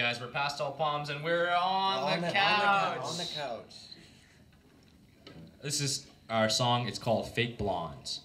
guys. We're Pastel Palms, and we're on the couch. On the couch. This is our song. It's called Fake Blondes.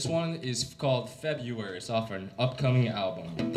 This one is called February. It's off an upcoming album.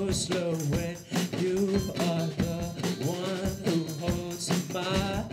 go slow when you are the one who holds my heart.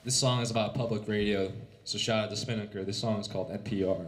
This song is about public radio, so shout out to Spinnaker. This song is called NPR.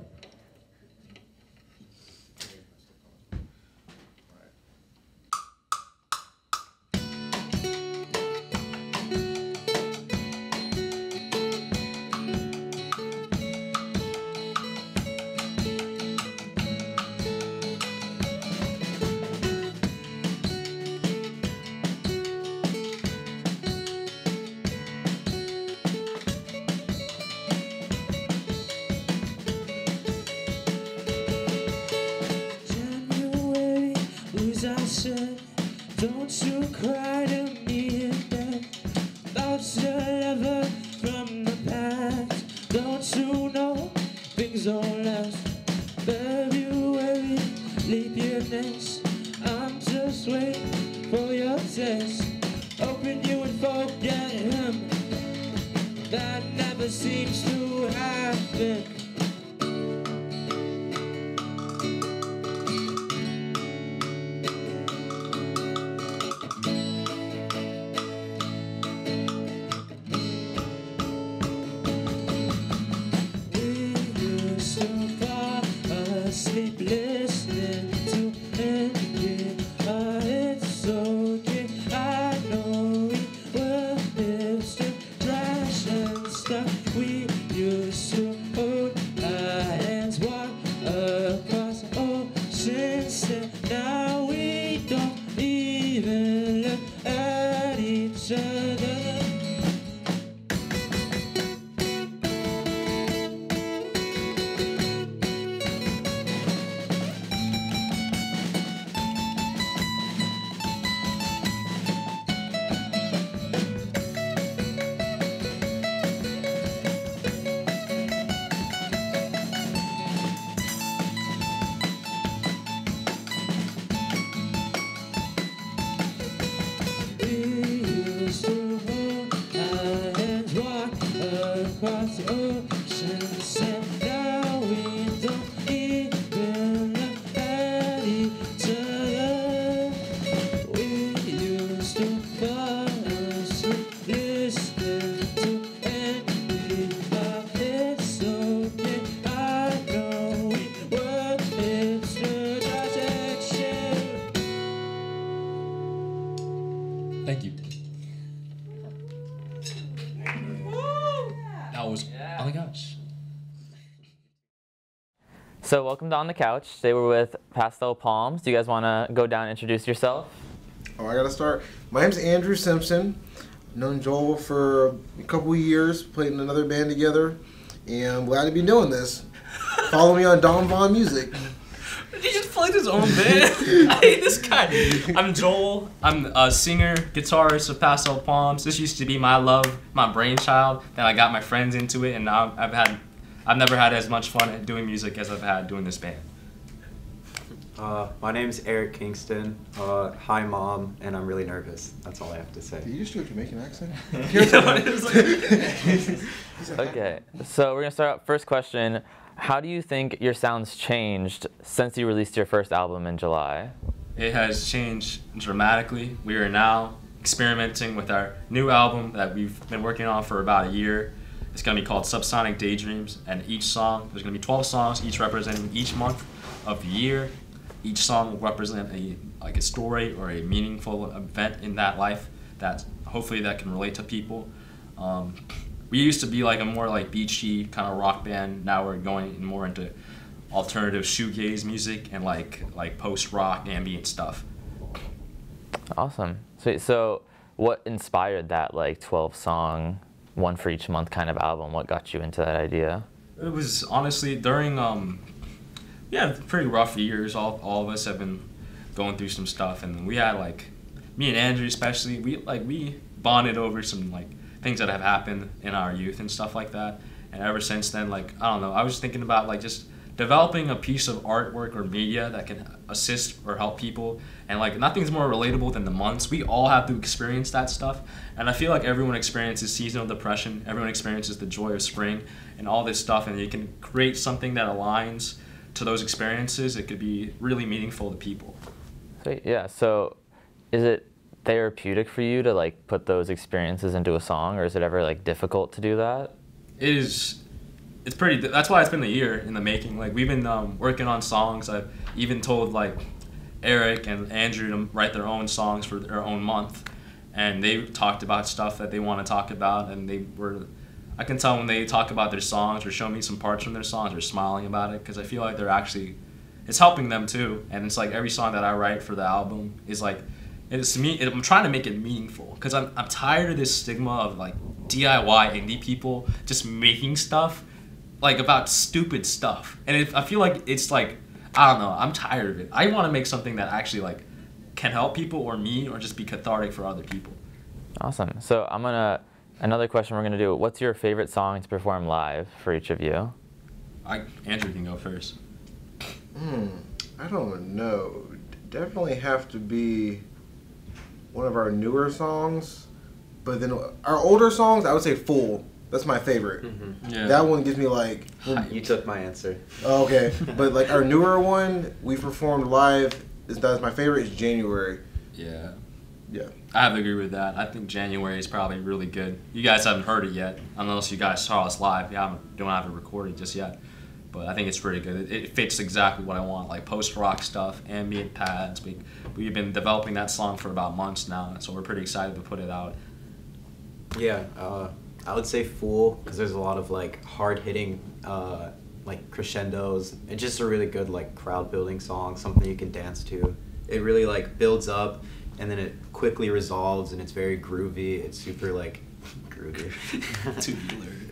Don't you cry to me again. Thoughts you'll ever from the past. Don't you know things don't last? February, leap year next. I'm just waiting for your test. Hoping you would forget him. That never seems to happen. Sleep listening to NPR. It's okay, I know we were lipstick, trash and stuff. We used to hold our hands, walk across oceans, and now we don't even look at each other. Thank you. That was, oh my gosh. So welcome to On the Couch. Today we're with Pastel Palms. Do you guys want to go down and introduce yourself? Oh, I gotta start. My name's Andrew Simpson. Known Joel for a couple of years. Played in another band together, and I'm glad to be doing this. Follow me on Don Vaughn Music. He just played his own band. I hate this guy. I'm Joel. I'm a singer, guitarist of Pastel Palms. This used to be my love, my brainchild. Then I got my friends into it, and now I've never had as much fun at doing music as I've had doing this band. My name's Eric Kingston. Hi, Mom, and I'm really nervous. That's all I have to say. Did you just do a Jamaican accent? Okay, so we're going to start out. First question. How do you think your sound's changed since you released your first album in July? It has changed dramatically. We are now experimenting with our new album that we've been working on for about a year. It's going to be called Subsonic Daydreams, and each song, there's going to be 12 songs, each representing each month of the year. Each song will represent a story or a meaningful event in that life that hopefully that can relate to people. We used to be like a more like beachy kind of rock band. Now we're going more into alternative shoegaze music and like post-rock ambient stuff. Awesome. So what inspired that like 12-song, one for each month kind of album? What got you into that idea? It was honestly during pretty rough years. All of us have been going through some stuff, and we had like me and Andrew especially. We bonded over some like things that have happened in our youth and stuff like that. And ever since then, like I don't know, I was thinking about like just developing a piece of artwork or media that can assist or help people. And like nothing's more relatable than the months. We all have to experience that stuff. And I feel like everyone experiences seasonal depression. Everyone experiences the joy of spring and all this stuff. And you can create something that aligns to those experiences. It could be really meaningful to people. Yeah, so is it therapeutic for you to like put those experiences into a song, or is it ever like difficult to do that? It is. It's pretty. That's why it's been a year in the making. Like we've been working on songs. I've even told like Eric and Andrew to write their own songs for their own month, and they talked about stuff that they want to talk about, and they were. I can tell when they talk about their songs or show me some parts from their songs, they're smiling about it because I feel like they're actually, it's helping them too. And it's like every song that I write for the album is like, it's me. I'm trying to make it meaningful because I'm tired of this stigma of like DIY indie people just making stuff like about stupid stuff. And I feel like it's like, I don't know, I'm tired of it. I want to make something that actually like can help people or me or just be cathartic for other people. Awesome. So another question we're going to do, what's your favorite song to perform live for each of you? Andrew can go first. I don't know. Definitely have to be one of our newer songs. But then our older songs, I would say Fool. That's my favorite. Mm-hmm. Yeah. That one gives me like... You took my answer. Oh, okay. But like our newer one, we performed live, that's my favorite, is January. Yeah. Yeah. I have to agree with that. I think January is probably really good. You guys haven't heard it yet, unless you guys saw us live. Yeah, don't have it recorded just yet. But I think it's pretty good. It fits exactly what I want, like post-rock stuff, ambient pads. We've been developing that song for about months now, so we're pretty excited to put it out. Yeah, I would say Fool, because there's a lot of like hard-hitting like crescendos. It's just a really good like crowd-building song, something you can dance to. It really like builds up, and then it quickly resolves, and it's very groovy. It's super like groovy.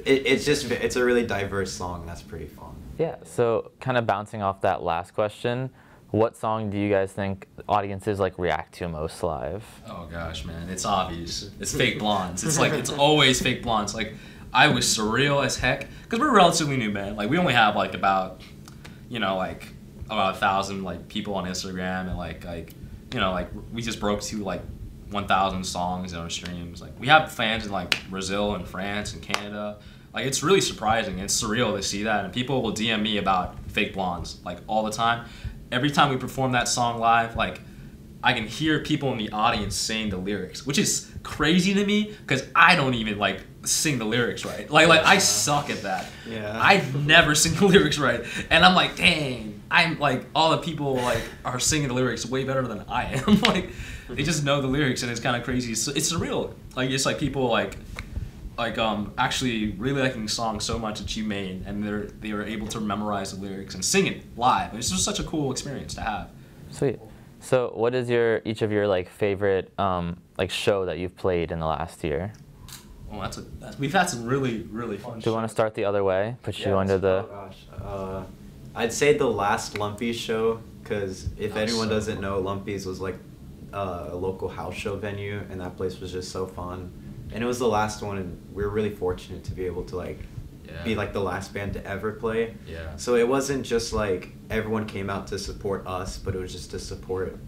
It's a really diverse song. That's pretty fun. Yeah, so kind of bouncing off that last question, what song do you guys think audiences like react to most live? Oh gosh, man, it's obvious. It's Fake Blondes. It's like, it's always Fake Blondes. Like, I was surreal as heck, because we're a relatively new band. Like, we only have like about 1,000 like people on Instagram, and like we just broke to like 1,000 songs in our streams. Like, we have fans in like Brazil and France and Canada. Like, it's really surprising. It's surreal to see that, and people will DM me about Fake Blondes like all the time. Every time we perform that song live, like I can hear people in the audience saying the lyrics, which is crazy to me because I don't even like sing the lyrics right. Like I suck at that. Yeah. I never sing the lyrics right, and I'm like, dang. I'm like all the people like are singing the lyrics way better than I am. Like they just know the lyrics and it's kind of crazy. It's surreal. Like it's like people like actually really liking songs so much that you made, and they were able to memorize the lyrics and sing it live. It's just such a cool experience to have. Sweet. So what is each of your like favorite like show that you've played in the last year? Well, we've had some really fun. Do you want to start the other way? Put you under the. Oh gosh. I'd say the last Lumpy's show, because if anyone doesn't know, Lumpy's was like a local house show venue, and that place was just so fun. And it was the last one, and we were really fortunate to be able to like be like the last band to ever play. Yeah. So it wasn't just like everyone came out to support us, but it was just to support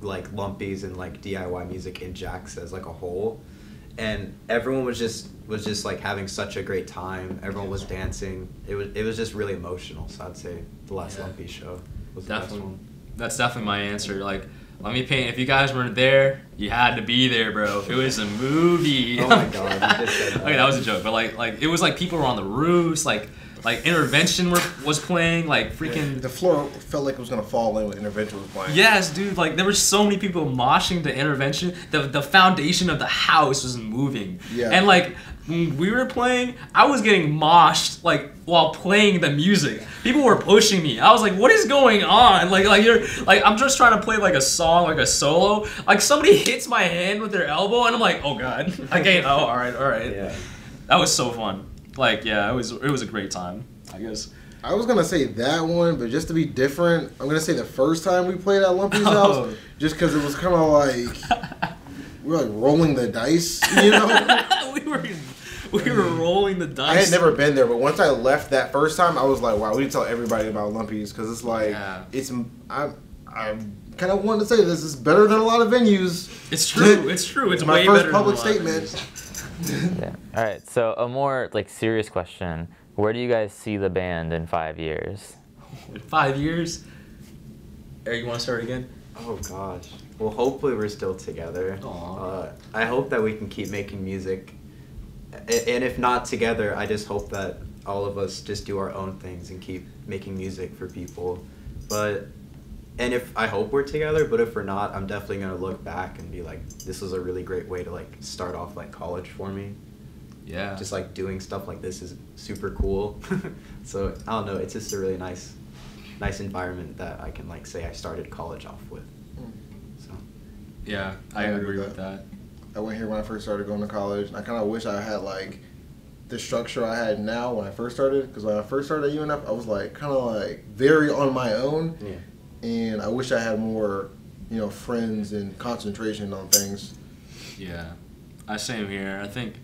like Lumpy's and like DIY music in Jax as like a whole. And everyone was just like having such a great time. Everyone was dancing. It was just really emotional. So I'd say the last Lumpy show was the best one. That's definitely my answer. Like, let me paint. If you guys weren't there, you had to be there, bro. It was a movie. Oh my god, you just said that. Okay, that was a joke, but like it was like people were on the roofs, like Intervention was playing, like freaking. The floor felt like it was gonna fall in when Intervention was playing. Yes, dude. Like there were so many people moshing to Intervention. The foundation of the house was moving. Yeah. And like when we were playing, I was getting moshed like while playing the music. People were pushing me. I was like, "What is going on?" Like you're like I'm just trying to play like a song, like a solo. Like somebody hits my hand with their elbow, and I'm like, "Oh god." I can't. Oh, all right. Yeah. That was so fun. Like, yeah, it was a great time, I guess. I was gonna say that one, but just to be different, I'm gonna say the first time we played at Lumpy's house, just because it was kind of like we were like rolling the dice, you know. we were rolling the dice. I had never been there, but once I left that first time, I was like, wow, we need to tell everybody about Lumpy's because it's like I kind of wanted to say this is better than a lot of venues. It's true. It's true. It's my way first better public than a lot of statement. Yeah. All right. So a more like serious question: where do you guys see the band in 5 years? In 5 years? Eric, you want to start again? Oh gosh. Well, hopefully we're still together. I hope that we can keep making music, and if not together, I just hope that all of us just do our own things and keep making music for people. And I hope we're together, but if we're not, I'm definitely gonna look back and be like, this was a really great way to like start off like college for me. Yeah. Just like doing stuff like this is super cool. So I don't know, it's just a really nice environment that I can like say I started college off with. So. Yeah, I agree with that. I went here when I first started going to college, and I kind of wish I had like the structure I had now when I first started. Because when I first started at UNF, I was like kind of like very on my own. Yeah. And I wish I had more, friends and concentration on things. Yeah, same here. I think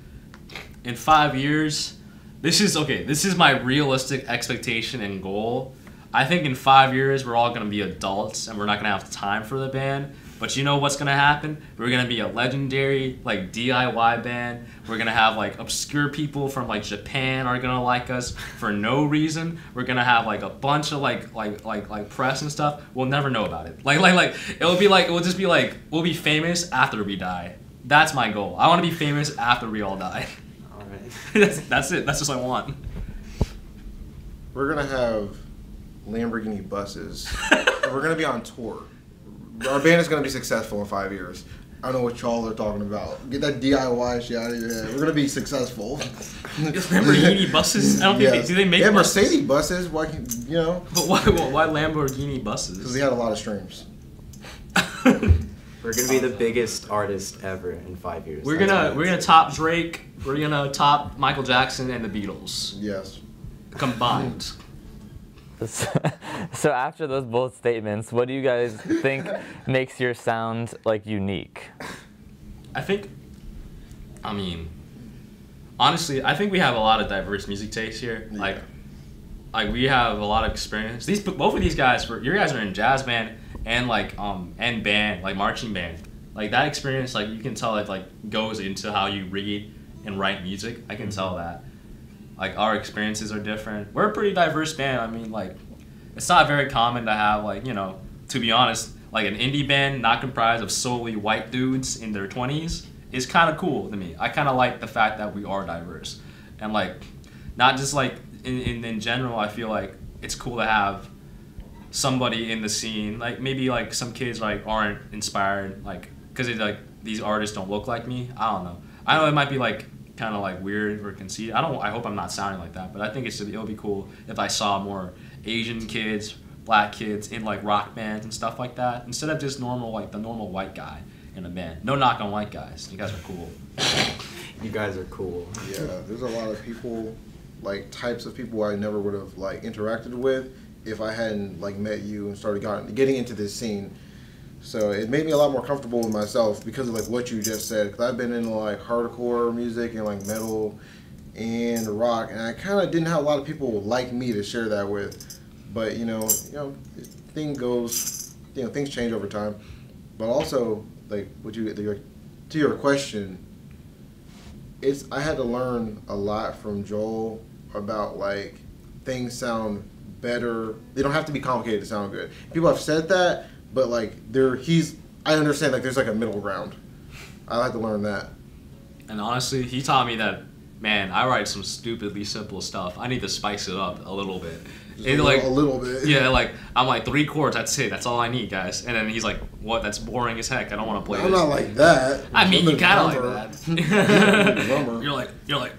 in 5 years, this is my realistic expectation and goal. I think in 5 years, we're all going to be adults and we're not going to have time for the band. But you know what's going to happen? We're going to be a legendary like DIY band. We're going to have like obscure people from like Japan are going to like us for no reason. We're going to have like a bunch of like press and stuff. We'll never know about it. We'll be famous after we die. That's my goal. I want to be famous after we all die. All right. That's it. That's just what I want. We're going to have Lamborghini buses. We're going to be on tour. Our band is going to be successful in 5 years. I don't know what y'all are talking about. Get that DIY shit out of your head. We're going to be successful. Lamborghini buses? I don't think do they make buses? Mercedes buses. Why, But why Lamborghini buses? Because they had a lot of streams. We're gonna be the biggest artist ever in 5 years. We're gonna top Drake. We're gonna top Michael Jackson and the Beatles. Yes. Combined. So after those bold statements, what do you guys think makes your sound like unique? Honestly, I think we have a lot of diverse music tastes here. Yeah. Like we have a lot of experience. Both of these guys, you guys are in jazz band and and band, like marching band. Like that experience, like you can tell it like goes into how you read and write music. I can tell that. Like our experiences are different. We're a pretty diverse band. I mean, like it's not very common to have to be honest, like an indie band not comprised of solely white dudes in their 20s is kind of cool to me. I kind of like the fact that we are diverse and like not just like in general. I feel like it's cool to have somebody in the scene, like maybe like some kids like aren't inspired, like because like these artists don't look like me. I don't know. I know it might be like kind of like weird or conceited. I hope I'm not sounding like that, but I think it'll be cool if I saw more Asian kids, black kids in like rock bands and stuff like that, instead of just normal like the normal white guy in a band. No knock on white guys. You guys are cool. You guys are cool. Yeah, there's a lot of people, like types of people I never would have like interacted with if I hadn't like met you and started getting into this scene. So it made me a lot more comfortable with myself because of like what you just said. Because I've been into like hardcore music and like metal and rock, and I kind of didn't have a lot of people like me to share that with. But you know, things change over time. But also, like to your question, I had to learn a lot from Joel about like things sound better. They don't have to be complicated to sound good. People have said that, but like I understand like there's like a middle ground. I had to learn that. And honestly, he taught me that, man, I write some stupidly simple stuff. I need to spice it up a little bit. A little bit. Yeah, like I'm like 3 chords. That's it. That's all I need, guys. And then he's like, "What? That's boring as heck. I don't want to play I'm this." not like that. I mean, you kind of like that. you're like,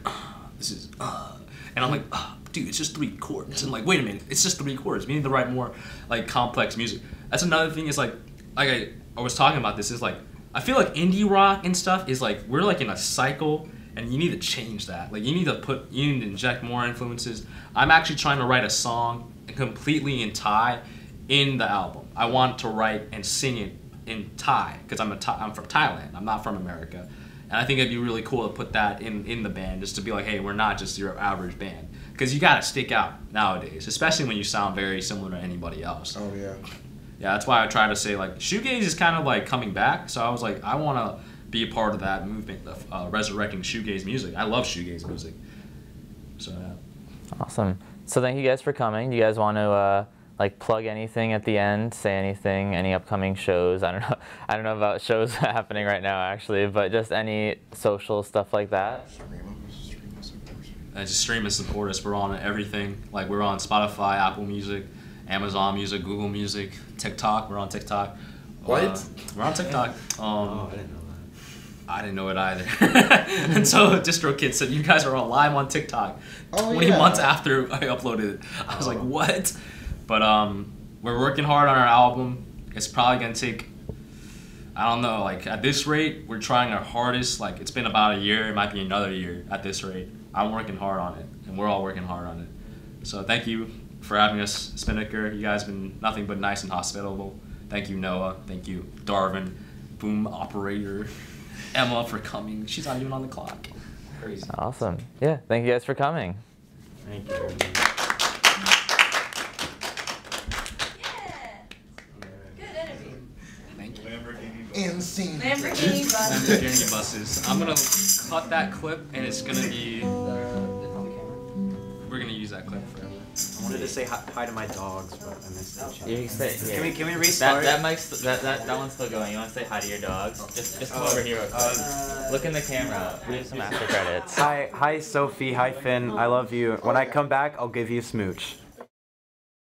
this is, and I'm like, dude, it's just 3 chords. And like, wait a minute, it's just 3 chords. We need to write more like complex music. That's another thing. Is like I was talking about this. Is like I feel like indie rock and stuff is like we're like in a cycle. And you need to change that. Like you need to inject more influences. I'm actually trying to write a song completely in Thai in the album. I want to write and sing it in Thai because I'm from Thailand. I'm not from America. And I think it'd be really cool to put that in the band, just to be like, hey, we're not just your average band. Because you gotta stick out nowadays, especially when you sound very similar to anybody else. Oh yeah. Yeah, that's why I try to say like shoegaze is kind of like coming back. So I was like, I want to be a part of that movement of resurrecting shoegaze music. I love shoegaze music. So yeah. Awesome. So thank you guys for coming. Do you guys want to like plug anything at the end? Say anything? Any upcoming shows? I don't know about shows happening right now actually, but just any social stuff like that. Just stream and support us. We're on everything. Like we're on Spotify, Apple Music, Amazon Music, Google Music, TikTok. We're on TikTok. What? We're on TikTok. I didn't know that. I didn't know it either. And so DistroKid said, you guys are all live on TikTok 20 months after I uploaded it. I was like, what? But we're working hard on our album. It's probably going to take, I don't know, like at this rate, we're trying our hardest. Like it's been about a year. It might be another year at this rate. I'm working hard on it, and we're all working hard on it. So thank you for having us, Spinnaker. You guys have been nothing but nice and hospitable. Thank you, Noah. Thank you, Darvin, boom operator. Emma for coming. She's not even on the clock. Crazy. Awesome. Yeah, thank you guys for coming. Thank you. Good interview. Thank you. Insane. Lamborghini bus. Lamborghini buses. I'm gonna cut that clip, and it's gonna be. We're gonna use that clip forever. I wanted to say hi to my dogs, but I missed that. You can say, Can we restart? that one's still going. You want to say hi to your dogs? Just come over here real quick. Look in the camera. We have some after credits. Hi Sophie. Hi Finn. I love you. When I come back, I'll give you a smooch.